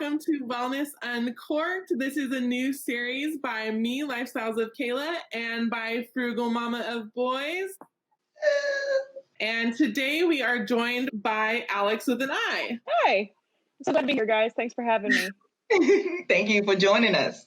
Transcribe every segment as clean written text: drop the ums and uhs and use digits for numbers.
welcome to Wellness Uncorked. This is a new series by me, Lifestyles of Kayla, and by FrugalMamaofBoyz. And today we are joined by Alix with an I. Hi. So glad to be here, guys. Thanks for having me. Thank you for joining us.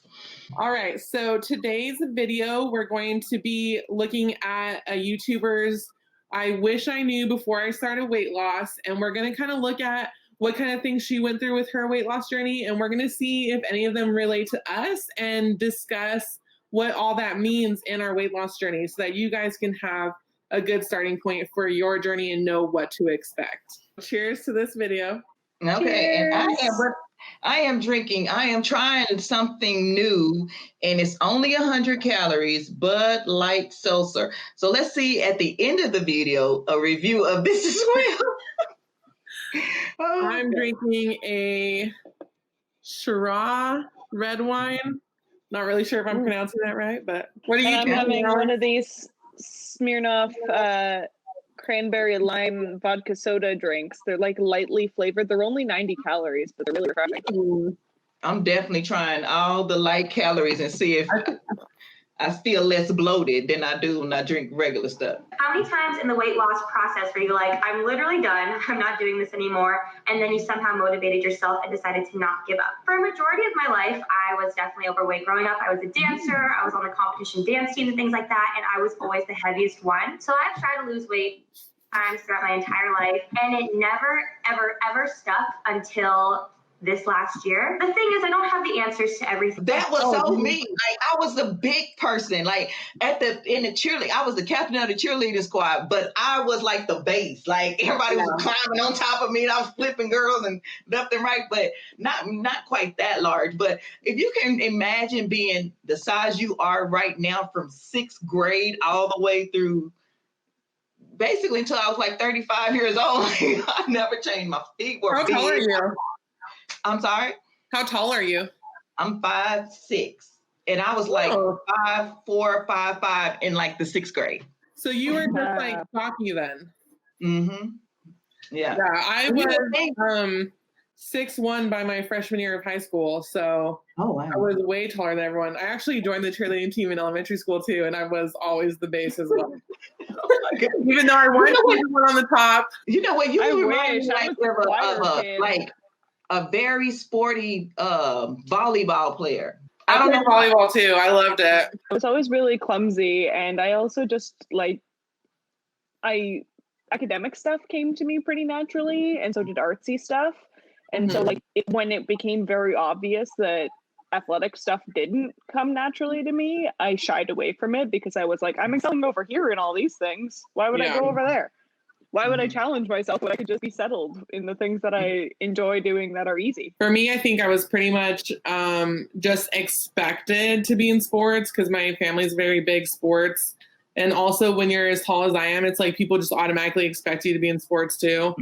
All right, so today's video, we're going to be looking at a YouTuber's I wish I knew before I started weight loss, and we're going to kind of look at what kind of things she went through with her weight loss journey, and we're going to see if any of them relate to us and discuss what all that means in our weight loss journey so that you guys can have a good starting point for your journey and know what to expect. Cheers to this video. Okay, Cheers. and I am drinking. I am trying something new, and it's only 100 calories, Bud Light Seltzer. So let's see at the end of the video a review of this as well. I'm drinking a Shiraz red wine. Not really sure if I'm pronouncing that right, but what are you I'm doing? having one of these Smirnoff cranberry lime vodka soda drinks. They're like lightly flavored. They're only 90 calories, but they're really refreshing. I'm definitely trying all the light calories and see if I feel less bloated than I do when I drink regular stuff. How many times in the weight loss process were you like, I'm literally done, I'm not doing this anymore, and then you somehow motivated yourself and decided to not give up? For a majority of my life, I was definitely overweight. Growing up, I was a dancer, I was on the competition dance team and things like that, and I was always the heaviest one. So I've tried to lose weight times throughout my entire life, and it never, ever, ever stuck until this last year. The thing is, I don't have the answers to everything. That was so me. Like I was the big person. Like in the cheerleading, I was the captain of the cheerleading squad, but I was like the base. Like everybody was climbing on top of me, and I was flipping girls and left and right, but not quite that large. But if you can imagine being the size you are right now from 6th grade all the way through basically until I was like 35 years old, I never changed. My feet were How big. tall are you? I'm sorry? How tall are you? I'm 5'6", and I was like 5'4", 5'5" in like the 6th grade. So you were just like stocky then. Mm-hmm. Yeah. Yeah, I was 6'1" by my freshman year of high school, so I was way taller than everyone. I actually joined the cheerleading team in elementary school too, and I was always the base as well. Even though I wanted to be the one on the top. You know what? You remind me like a very sporty volleyball player. I don't know volleyball too. I loved it. I was always really clumsy, and I also just academic stuff came to me pretty naturally, and so did artsy stuff. And so when it became very obvious that athletic stuff didn't come naturally to me, I shied away from it because I was like, I'm excelling over here in all these things. Why would I go over there? Why would I challenge myself when I could just be settled in the things that I enjoy doing that are easy? For me, I think I was pretty much just expected to be in sports because my family's very big sports. And also when you're as tall as I am, it's like people just automatically expect you to be in sports too.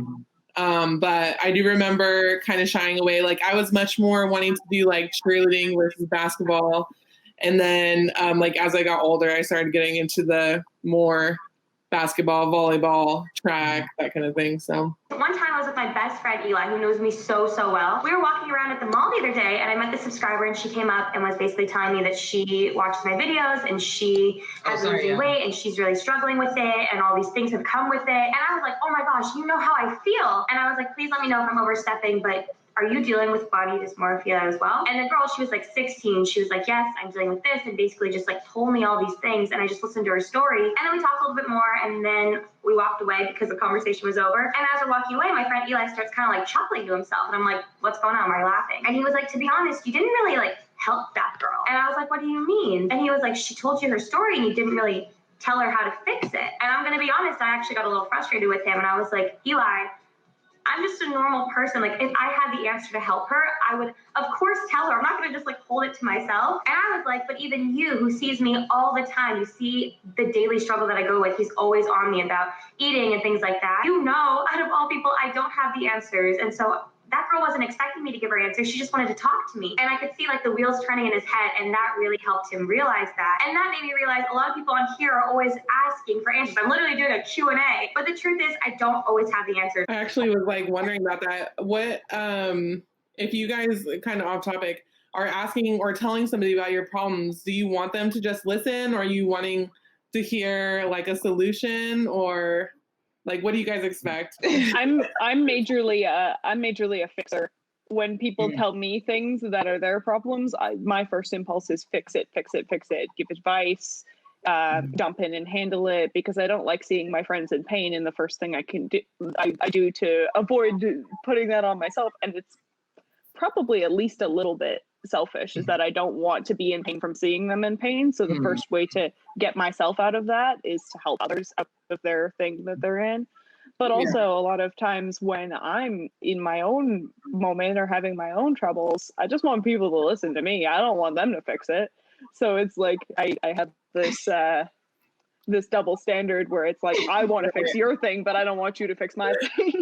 But I do remember kind of shying away. Like I was much more wanting to do like cheerleading versus basketball. And then like as I got older, I started getting into the more basketball, volleyball, track, that kind of thing. So one time I was with my best friend Eli, who knows me so well. We were walking around at the mall the other day, and I met this subscriber, and she came up and was basically telling me that she watches my videos and she has been losing weight and she's really struggling with it, and all these things have come with it. And I was like, oh my gosh, you know how I feel. And I was like, please let me know if I'm overstepping, but are you dealing with body dysmorphia as well? And the girl, she was like 16. She was like, yes, I'm dealing with this, and basically just like told me all these things. And I just listened to her story. And then we talked a little bit more, and then we walked away because the conversation was over. And as we're walking away, my friend Eli starts kind of like chuckling to himself. And I'm like, what's going on? Why are you laughing? And he was like, to be honest, you didn't really like help that girl. And I was like, what do you mean? And he was like, she told you her story and you didn't really tell her how to fix it. And I'm going to be honest, I actually got a little frustrated with him. And I was like, Eli, I'm just a normal person. Like, if I had the answer to help her, I would, of course, tell her. I'm not going to just, like, hold it to myself. And I was like, but even you, who sees me all the time, you see the daily struggle that I go with. He's always on me about eating and things like that. You know, out of all people, I don't have the answers. And so that girl wasn't expecting me to give her answers. She just wanted to talk to me. And I could see like the wheels turning in his head, and that really helped him realize that. And that made me realize a lot of people on here are always asking for answers. I'm literally doing a Q&A. But the truth is, I don't always have the answers. I actually was like wondering about that. What if you guys, kind of off topic, are asking or telling somebody about your problems, do you want them to just listen, or are you wanting to hear like a solution, or like what do you guys expect? I'm majorly a fixer. When people tell me things that are their problems, my first impulse is fix it, give advice, jump in and handle it, because I don't like seeing my friends in pain, and the first thing I can do, I do to avoid putting that on myself, and it's probably at least a little bit selfish, is that I don't want to be in pain from seeing them in pain. So the first way to get myself out of that is to help others out of their thing that they're in. But also a lot of times when I'm in my own moment or having my own troubles, I just want people to listen to me. I don't want them to fix it. So it's like I have this this double standard where it's like, I want to fix your thing, but I don't want you to fix my thing.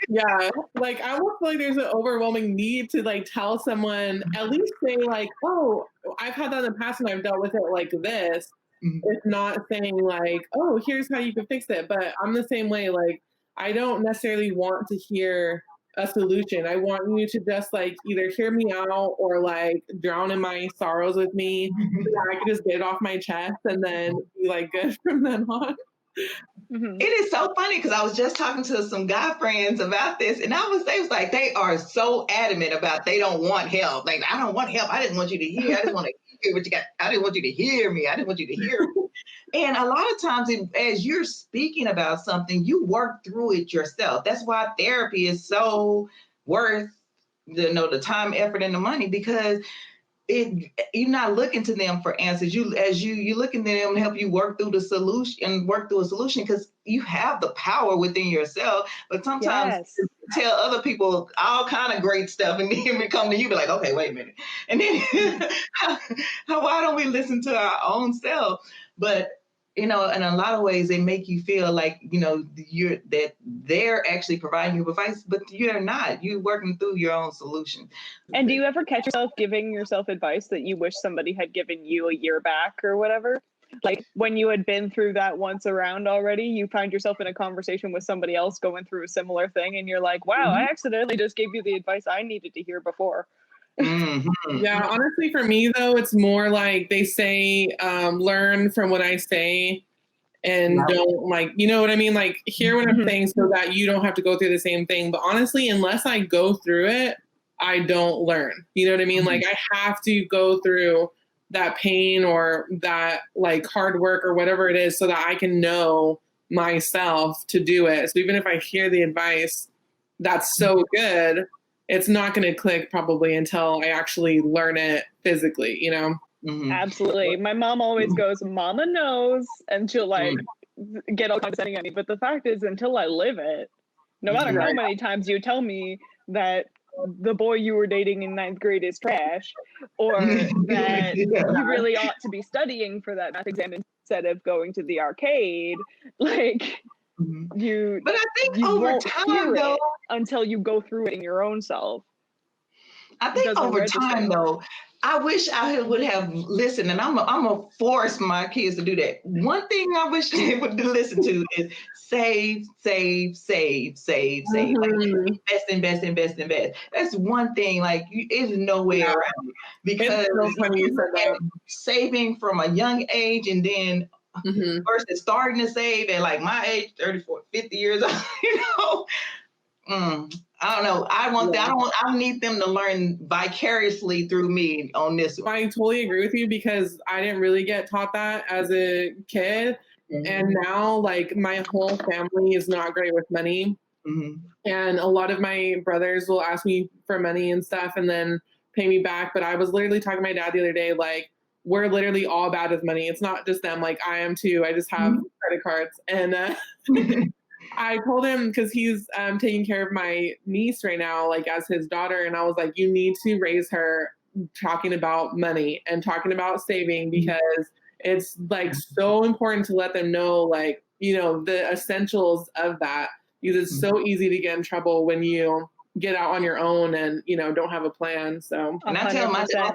Yeah, like I almost feel like there's an overwhelming need to like tell someone, at least say like, oh, I've had that in the past and I've dealt with it like this. If not saying like, oh, here's how you can fix it. But I'm the same way. Like, I don't necessarily want to hear a solution. I want you to just like either hear me out or like drown in my sorrows with me, so that I can just get it off my chest and then be like good from then on. It is so funny because I was just talking to some guy friends about this, and they was like, they are so adamant about they don't want help. Like, I don't want help. I didn't want you to hear. I just want to hear what you got. I didn't want you to hear me. I didn't want you to hear me. And a lot of times, as you're speaking about something, you work through it yourself. That's why therapy is so worth the time, effort, and the money, because you're not looking to them for answers. You're looking to them to help you work through a solution, because you have the power within yourself. But sometimes you tell other people all kind of great stuff, and then we come to you, be like, okay, wait a minute. And then why don't we listen to our own self? But in a lot of ways, they make you feel like, that they're actually providing you advice, but you're not. You're working through your own solution. And do you ever catch yourself giving yourself advice that you wish somebody had given you a year back or whatever? Like when you had been through that once around already, you find yourself in a conversation with somebody else going through a similar thing, and you're like, wow, I accidentally just gave you the advice I needed to hear before. Yeah, honestly, for me though, it's more like they say, learn from what I say, and don't like, you know what I mean? Like, hear what I'm saying so that you don't have to go through the same thing. But honestly, unless I go through it, I don't learn. You know what I mean? Like, I have to go through that pain or that like hard work or whatever it is so that I can know myself to do it. So even if I hear the advice that's so good, it's not going to click probably until I actually learn it physically, Absolutely. My mom always goes, Mama knows, and she'll like get all condescending at me. But the fact is, until I live it, no matter how many times you tell me that the boy you were dating in 9th grade is trash, or that you really ought to be studying for that math exam instead of going to the arcade, like you. But I think over time, though, until you go through it in your own self. I think over time, though, I wish I would have listened, and I'm gonna force my kids to do that. One thing I wish they would listen to is save. Like, invest. That's one thing. Like, there's no way around it, because saving from a young age, and then versus starting to save at like my age, 34, 50 years old, I don't know. I need them to learn vicariously through me on this one. I totally agree with you, because I didn't really get taught that as a kid. And now, like, my whole family is not great with money. And a lot of my brothers will ask me for money and stuff and then pay me back. But I was literally talking to my dad the other day, like, we're literally all bad with money. It's not just them. Like, I am too. I just have credit cards. And I told him, because he's taking care of my niece right now, like as his daughter. And I was like, you need to raise her talking about money and talking about saving, because it's like so important to let them know, like, the essentials of that, because it's so easy to get in trouble when you get out on your own and, you know, don't have a plan. So, and I tell my son,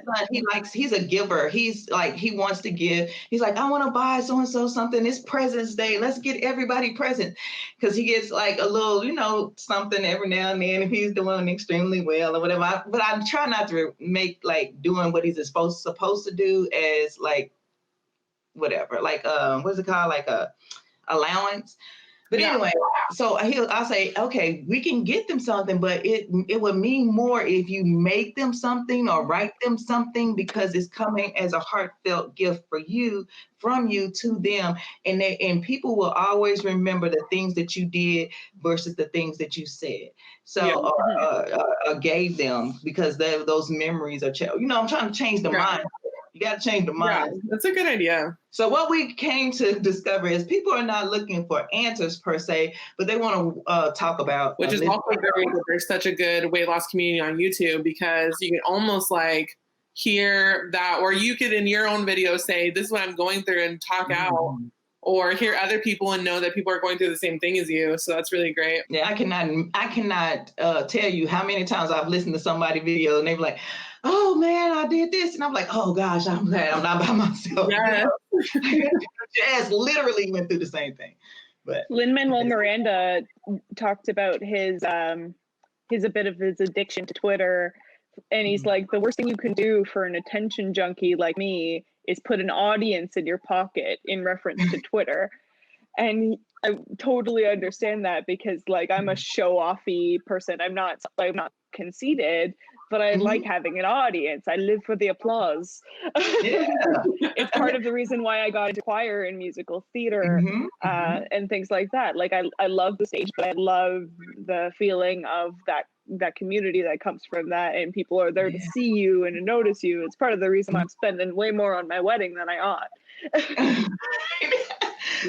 he's a giver. He's like, he wants to give. He's like, I want to buy so-and-so something. It's President's Day. Let's get everybody present. Because he gets like a little, you know, something every now and then if he's doing extremely well or whatever. But I try not to make like doing what he's supposed to do as like, whatever, like, what's it called? Like a allowance. But anyway, so I'll say, okay, we can get them something, but it would mean more if you make them something or write them something, because it's coming as a heartfelt gift from you to them. And people will always remember the things that you did versus the things that you said. So gave them, because those memories are, you know, I'm trying to change the mind. You got to change the mind. Yeah, that's a good idea. So what we came to discover is people are not looking for answers per se, but they want to talk about. Which is also very good. There's such a good weight loss community on YouTube, because you can almost like hear that, or you could in your own video say, this is what I'm going through and talk out, or hear other people and know that people are going through the same thing as you. So that's really great. Yeah, I cannot tell you how many times I've listened to somebody's video and they're like, oh man, I did this. And I'm like, oh gosh, I'm glad I'm not by myself. Yeah. Jazz literally went through the same thing. But Lin-Manuel Miranda talked about his a bit of his addiction to Twitter. And he's like, the worst thing you can do for an attention junkie like me is put an audience in your pocket, in reference to Twitter. And I totally understand that, because like I'm a show-offy person. I'm not conceited, but I like having an audience. I live for the applause. Yeah. It's part of the reason why I got into choir and musical theater and things like that. Like I love the stage, but I love the feeling of that community that comes from that, and people are there to see you and to notice you. It's part of the reason I'm spending way more on my wedding than I ought.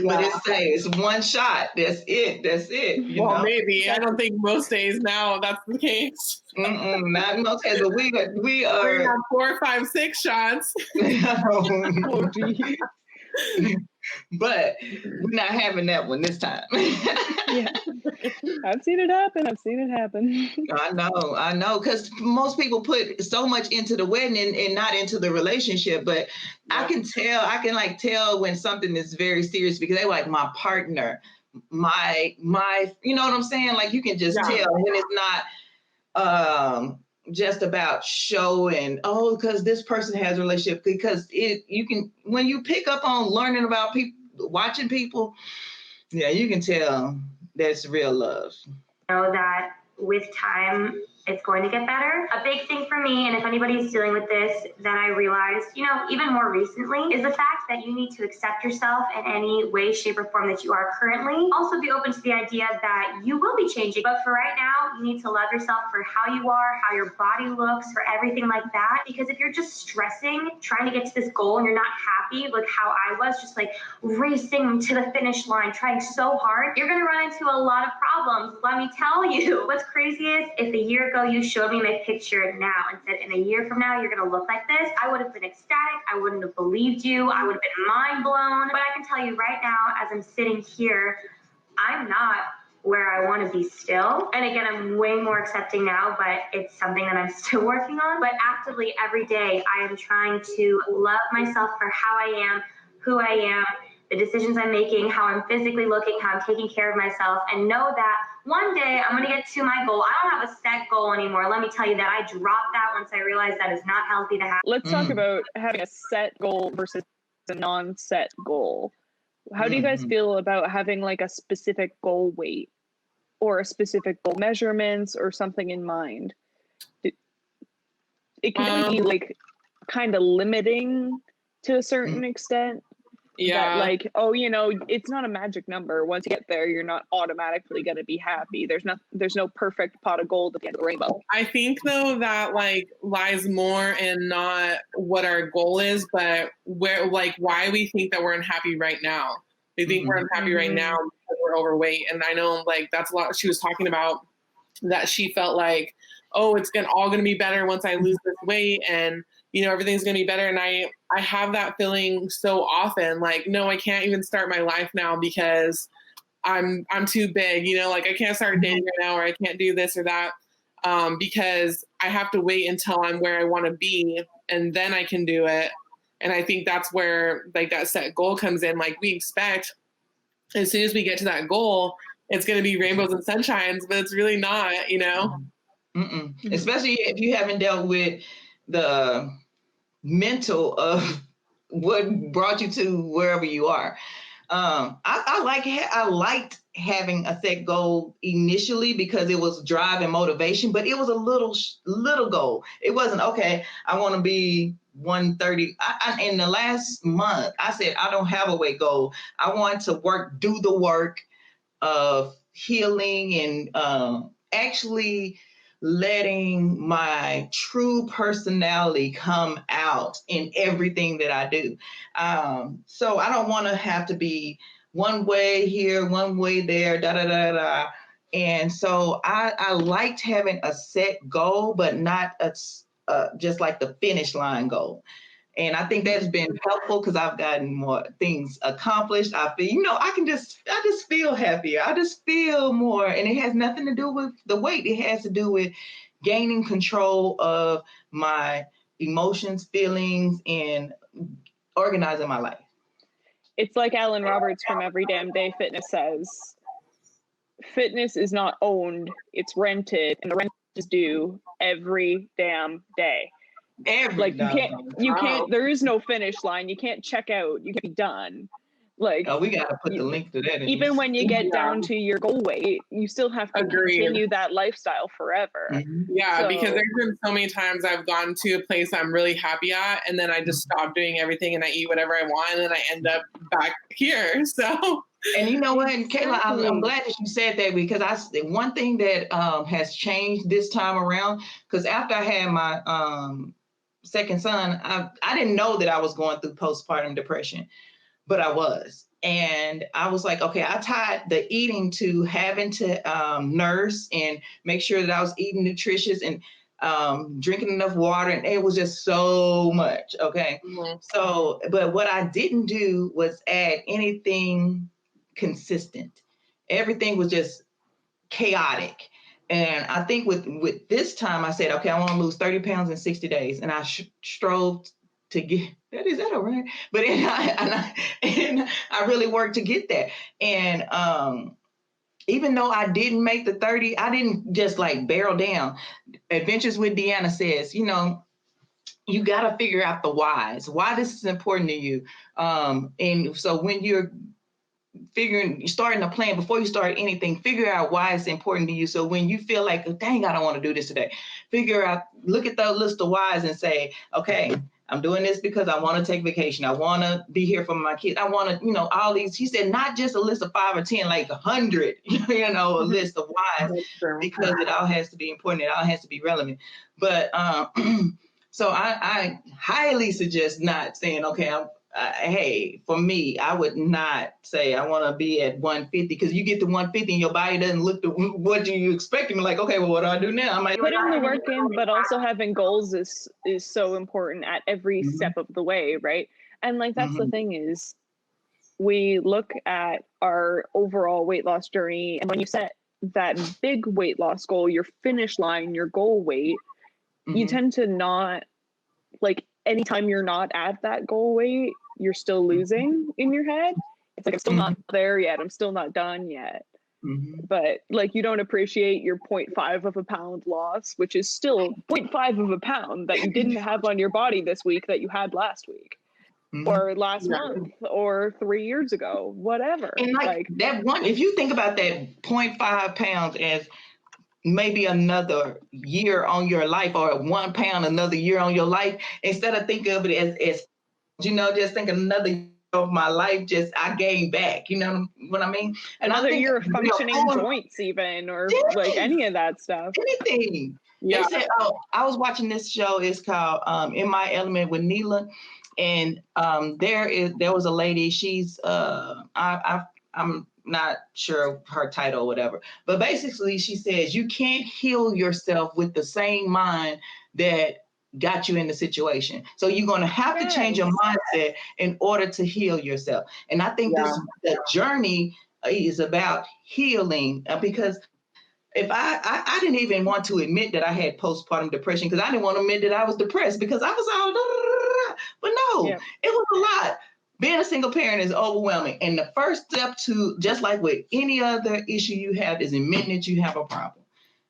But it's one shot. That's it. You know? Maybe. I don't think most days now that's the case. Not in most cases, but we are. We're on 4, 5, 6 shots. Oh, geez. But we're not having that one this time. Yeah, I've seen it happen. I know, because most people put so much into the wedding and not into the relationship. But I can tell when something is very serious, because they like my partner, my, you know what I'm saying? Like you can just tell when it's not just about show and because this person has a relationship, because you can, when you pick up on learning about people, watching people, you can tell that's real love. Know that with time it's going to get better. A big thing for me, and if anybody's dealing with this, then I realized, even more recently, is the fact that you need to accept yourself in any way, shape, or form that you are currently. Also be open to the idea that you will be changing. But for right now, you need to love yourself for how you are, how your body looks, for everything like that. Because if you're just stressing, trying to get to this goal, and you're not happy, like how I was, just like racing to the finish line, trying so hard, you're gonna run into a lot of problems. Let me tell you, what's crazy is if a year ago you showed me my picture now and said, in a year from now, you're gonna look like this, I would have been ecstatic. I wouldn't have believed you. I would have been mind blown. But I can tell you right now, as I'm sitting here, I'm not where I want to be still. And again, I'm way more accepting now, but it's something that I'm still working on. But actively every day, I am trying to love myself for how I am, who I am, the decisions I'm making, how I'm physically looking, how I'm taking care of myself, and know that one day I'm going to get to my goal. I don't have a set goal anymore. Let me tell you that I dropped that once I realized that is not healthy to have. Let's talk about having a set goal versus a non-set goal. How do you guys feel about having like a specific goal weight or a specific goal measurements or something in mind? It can be like kind of limiting to a certain extent. Yeah. That like, it's not a magic number. Once you get there, you're not automatically going to be happy. There's no perfect pot of gold at the end of the rainbow. I think though that like lies more in not what our goal is, but where why we think that we're unhappy right now. We think we're unhappy right now because we're overweight. And I know that's a lot. She was talking about that she felt like, it's all going to be better once I lose this weight, and everything's going to be better. And I have that feeling so often, like, no, I can't even start my life now because I'm too big, I can't start dating right now, or I can't do this or that. because I have to wait until I'm where I want to be and then I can do it. And I think that's where like that set goal comes in. Like we expect as soon as we get to that goal, it's going to be rainbows and sunshines, but it's really not, you know? Especially if you haven't dealt with the mental of what brought you to wherever you are. I liked having a set goal initially because it was drive and motivation, but it was a little goal. It wasn't, okay, I want to be 130. In the last month, I said, I don't have a weight goal. I want to do the work of healing and actually letting my true personality come out in everything that I do. So I don't want to have to be one way here, one way there, da, da, da, da. And so I liked having a set goal, but not just like the finish line goal. And I think that's been helpful because I've gotten more things accomplished. I feel, I just feel happier. I just feel more. And it has nothing to do with the weight. It has to do with gaining control of my emotions, feelings, and organizing my life. It's like Alan Roberts from Every Damn Day Fitness says, fitness is not owned, it's rented, and the rent is due every damn day. You can't, there is no finish line. You can't check out. You can't be done. Like, we got to put the link to that. Even when you get down to your goal weight, you still have to continue that lifestyle forever. Yeah, because there's been so many times I've gone to a place I'm really happy at, and then I just stop doing everything and I eat whatever I want, and then I end up back here. So. And you know what, Kayla, I'm glad that you said that because one thing that has changed this time around, because after I had my second son, I didn't know that I was going through postpartum depression, but I was. And I was like, okay, I tied the eating to having to nurse and make sure that I was eating nutritious and drinking enough water. And it was just so much. Okay. Mm-hmm. So, but what I didn't do was add anything consistent. Everything was just chaotic. And I think with this time, I said, okay, I want to lose 30 pounds in 60 days. And I strove to get that. Is that all right? But I really worked to get that. And even though I didn't make the 30, I didn't just like barrel down. Adventures with Deanna says, you got to figure out the whys, why this is important to you. And so when you're starting a plan, before you start anything, figure out why it's important to you. So when you feel like, dang, I don't want to do this today, look at the list of whys and say, okay, I'm doing this because I want to take vacation. I want to be here for my kids. I want to, all these, he said, not just a list of 5 or 10, like 100, a list of whys, because it all has to be important. It all has to be relevant. But so I highly suggest not saying, okay, hey, for me, I would not say I want to be at 150 because you get to 150 and your body doesn't look to what you expecting. Like, okay, well, what do I do now? Putting the work in, but also having goals is so important at every step of the way, right? And like that's the thing is, we look at our overall weight loss journey, and when you set that big weight loss goal, your finish line, your goal weight, you tend to not like. Anytime you're not at that goal weight, you're still losing in your head. It's like, I'm still not there yet. I'm still not done yet. But like, you don't appreciate your 0.5 of a pound loss, which is still 0.5 of a pound that you didn't have on your body this week that you had last week or last month or 3 years ago, whatever. And like that one, if you think about that 0.5 pounds as maybe another year on your life, or 1 pound another year on your life, instead of thinking of it as just thinking another year of my life, just I gained back, you know what I mean? And another year of functioning joints even, or like any of that stuff. Anything. Yeah. They said, I was watching this show, it's called In My Element with Neela, and there was a lady, she's I'm not sure her title or whatever, but basically she says you can't heal yourself with the same mind that got you in the situation. So you're going to have to change your mindset in order to heal yourself. And I think the journey is about healing, because if I didn't even want to admit that I had postpartum depression because I didn't want to admit that I was depressed because I was all, but no, it was a lot. Being a single parent is overwhelming. And the first step to, just like with any other issue you have, is admitting that you have a problem.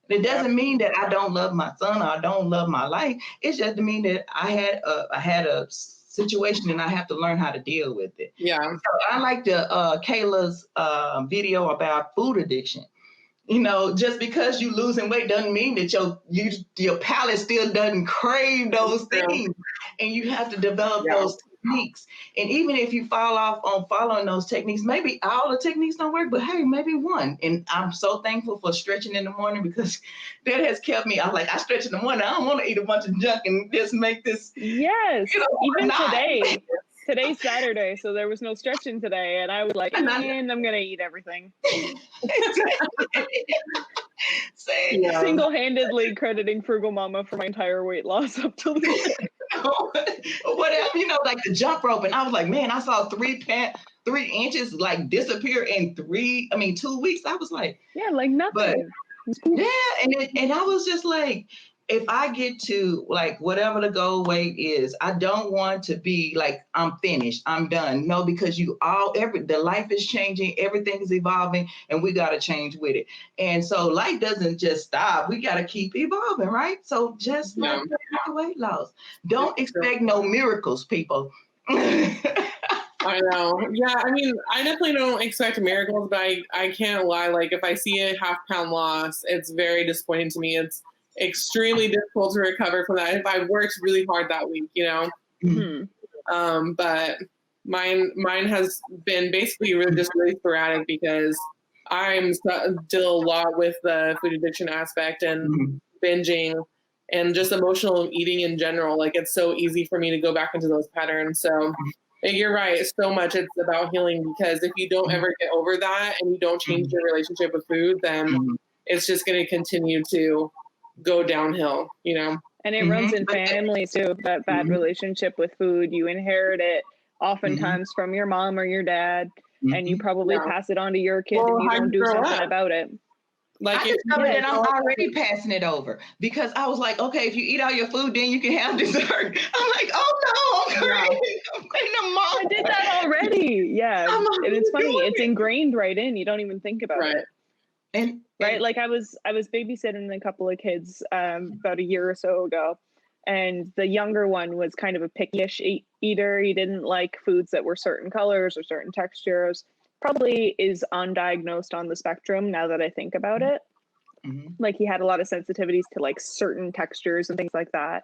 It doesn't mean that I don't love my son or I don't love my life. It's just to mean that I had a situation and I have to learn how to deal with it. Yeah. So I like Kayla's video about food addiction. You know, just because you losing weight doesn't mean that your palate still doesn't crave those things. And you have to develop those techniques. And even if you fall off on following those techniques, maybe all the techniques don't work, but hey, maybe one. And I'm so thankful for stretching in the morning because that has kept me. I stretch in the morning. I don't want to eat a bunch of junk and just make this. Yes. Even today. Today's Saturday, so there was no stretching today, and I was like, man, I'm gonna eat everything. Single-handedly crediting Frugal Mama for my entire weight loss up till this. Whatever, like the jump rope, and I was like, man, I saw 3 inches like disappear in 2 weeks. I was like, like nothing. And I was just like, if I get to like whatever the goal weight is, I don't want to be like, I'm finished, I'm done. No, because the life is changing, everything is evolving, and we got to change with it. And so life doesn't just stop. We got to keep evolving, right? So just like the weight loss, don't expect no miracles, people. I know. Yeah, I definitely don't expect miracles, but I can't lie. Like if I see a half-pound loss, it's very disappointing to me. It's extremely difficult to recover from that if I worked really hard that week, but mine has been basically really sporadic because I'm still a lot with the food addiction aspect and binging and just emotional eating in general. Like it's so easy for me to go back into those patterns. So you're right. So much it's about healing because if you don't ever get over that and you don't change your relationship with food, then it's just going to continue to go downhill, And it runs in families too, that bad relationship with food. You inherit it oftentimes from your mom or your dad, and you probably pass it on to your kid if you don't do something about it. Like I discovered that I'm already passing it over because I was like, okay, if you eat all your food, then you can have dessert. I'm like, oh no, I'm I did that already. Yeah. And it's funny, it's ingrained right in. You don't even think about it. And like I was babysitting a couple of kids about a year or so ago, and the younger one was kind of a picky-ish eater. He didn't like foods that were certain colors or certain textures. Probably is undiagnosed on the spectrum now that I think about it. Like he had a lot of sensitivities to like certain textures and things like that.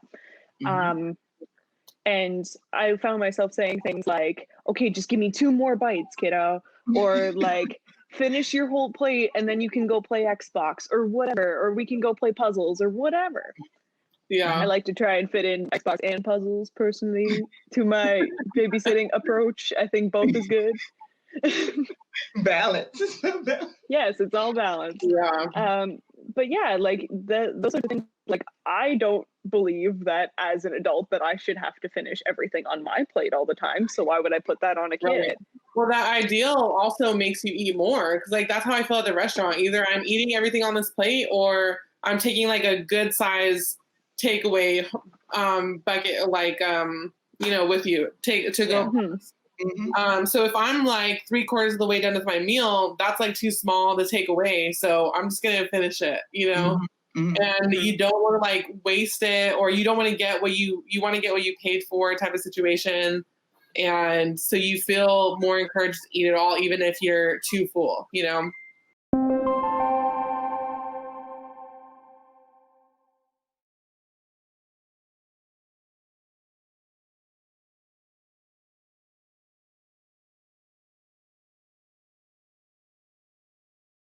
And I found myself saying things like, okay, just give me 2 more bites, kiddo, or like finish your whole plate and then you can go play Xbox or whatever, or we can go play puzzles or whatever. I like to try and fit in Xbox and puzzles personally to my babysitting approach. I think both is good. Balance. Yes, it's all balance. But yeah, like those are the things. Like I don't believe that as an adult that I should have to finish everything on my plate all the time. So why would I put that on a kid? Well, that ideal also makes you eat more because like that's how I feel at the restaurant. Either I'm eating everything on this plate or I'm taking like a good size takeaway bucket, like with you to go. So if I'm like 3/4 of the way done with my meal, that's like too small to take away. So I'm just gonna finish it, and you don't want to like waste it, or you don't want to get what you want to get what you paid for type of situation. And so you feel more encouraged to eat it all, even if you're too full,